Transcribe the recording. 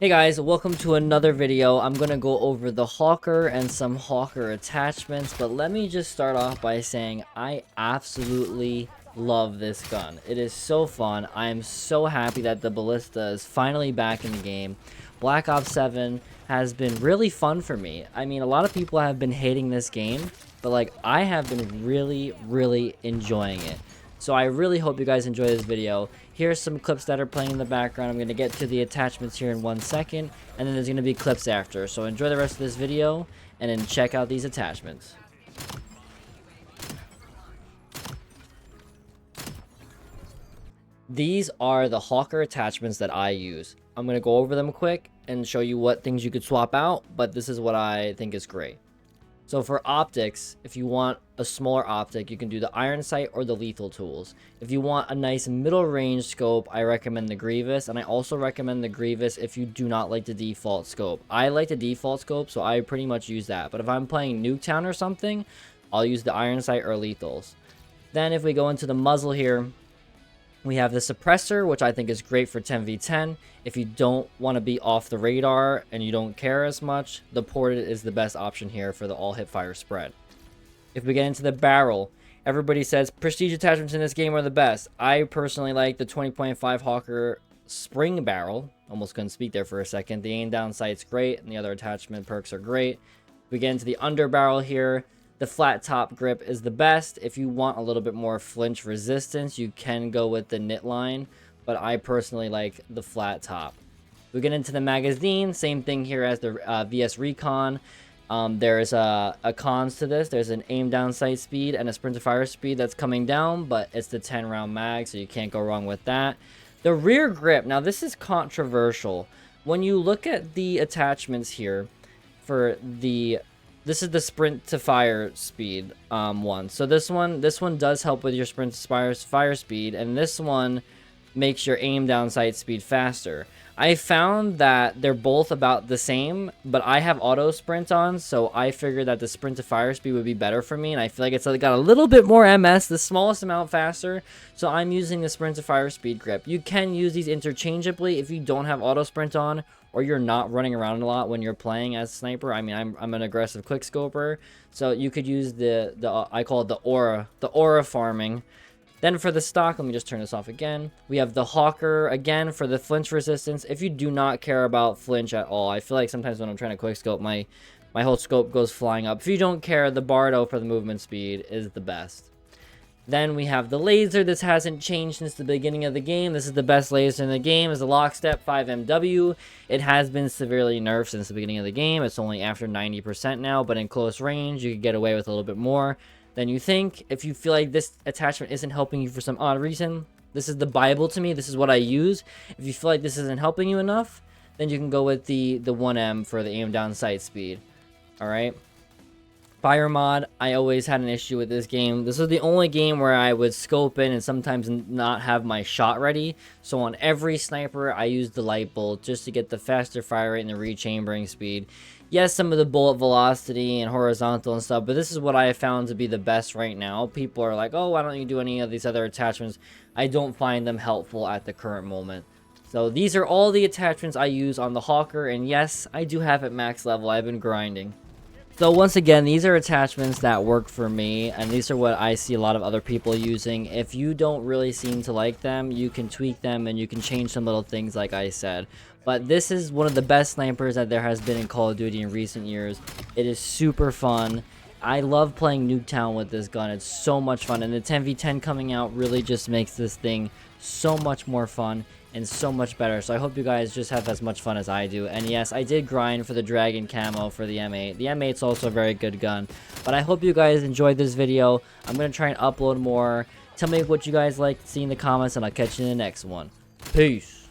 Hey guys, welcome to another video. I'm gonna go over the Hawker and some Hawker attachments, but let me just start off by saying I absolutely love this gun. It is so fun. I am so happy that the Ballista is finally back in the game. Black Ops 7 has been really fun for me. I mean, a lot of people have been hating this game, but like I have been really enjoying it. So I really hope you guys enjoy this video. Here's some clips that are playing in the background. I'm going to get to the attachments here in 1 second, and then there's going to be clips after. So enjoy the rest of this video, and then check out these attachments. These are the Hawker attachments that I use. I'm going to go over them quick and show you what things you could swap out, but this is what I think is great. So for optics, if you want a smaller optic, you can do the iron sight or the lethal tools. If you want a nice middle range scope, I recommend the Grievous, and I also recommend the Grievous if you do not like the default scope. I like the default scope, so I pretty much use that. But if I'm playing Nuketown or something, I'll use the iron sight or lethals. Then if we go into the muzzle here, we have the suppressor, which I think is great for 10v10. If you don't want to be off the radar and you don't care as much, the ported is the best option here for the all hip fire spread. If we get into the barrel, everybody says prestige attachments in this game are the best. I personally like the 20.5 Hawker spring barrel. Almost couldn't speak there for a second. The aim down sight's great, and the other attachment perks are great. We get into the under barrel here. The flat top grip is the best. If you want a little bit more flinch resistance, you can go with the knit line, but I personally like the flat top. We get into the magazine, same thing here as the VS Recon. There's a cons to this. There's an aim down sight speed and a sprint to fire speed that's coming down, but it's the 10 round mag, so you can't go wrong with that. The rear grip, now this is controversial. When you look at the attachments here for this is the sprint to fire speed one. So this one does help with your sprint to fire speed, and this one makes your aim down sight speed faster. I found that they're both about the same, but I have auto sprint on, so I figured that the sprint to fire speed would be better for me, and I feel like it's got a little bit more MS, the smallest amount faster, so I'm using the sprint to fire speed grip. You can use these interchangeably if you don't have auto sprint on, or you're not running around a lot when you're playing as a sniper. I mean, I'm an aggressive quickscoper, so you could use the I call it the aura farming. Then for the stock, let me just turn this off again. We have the Hawker, again, for the flinch resistance. If you do not care about flinch at all, I feel like sometimes when I'm trying to quickscope, my whole scope goes flying up. If you don't care, the Bardo for the movement speed is the best. Then we have the laser. This hasn't changed since the beginning of the game. This is the best laser in the game. It's a Lockstep 5MW. It has been severely nerfed since the beginning of the game. It's only after 90% now, but in close range, you can get away with a little bit more than you think. If you feel like this attachment isn't helping you for some odd reason, this is the Bible to me. This is what I use. If you feel like this isn't helping you enough, then you can go with the 1M for the aim down sight speed. All right. Fire mod, I always had an issue with this game. This was the only game where I would scope in and sometimes not have my shot ready. So on every sniper, I used the light bolt just to get the faster fire rate and the rechambering speed. Yes, some of the bullet velocity and horizontal and stuff, but this is what I have found to be the best right now. People are like, oh, why don't you do any of these other attachments? I don't find them helpful at the current moment. So these are all the attachments I use on the Hawker, and yes, I do have it max level. I've been grinding. So once again, these are attachments that work for me, and these are what I see a lot of other people using. If you don't really seem to like them, you can tweak them and you can change some little things like I said. But this is one of the best snipers that there has been in Call of Duty in recent years. It is super fun. I love playing Nuketown with this gun. It's so much fun, and the 10v10 coming out really just makes this thing so much more fun and so much better. So I hope you guys just have as much fun as I do. And yes, I did grind for the dragon camo for the M8. The M8's also a very good gun. But I hope you guys enjoyed this video. I'm going to try and upload more. Tell me what you guys like to see in the comments, and I'll catch you in the next one. Peace.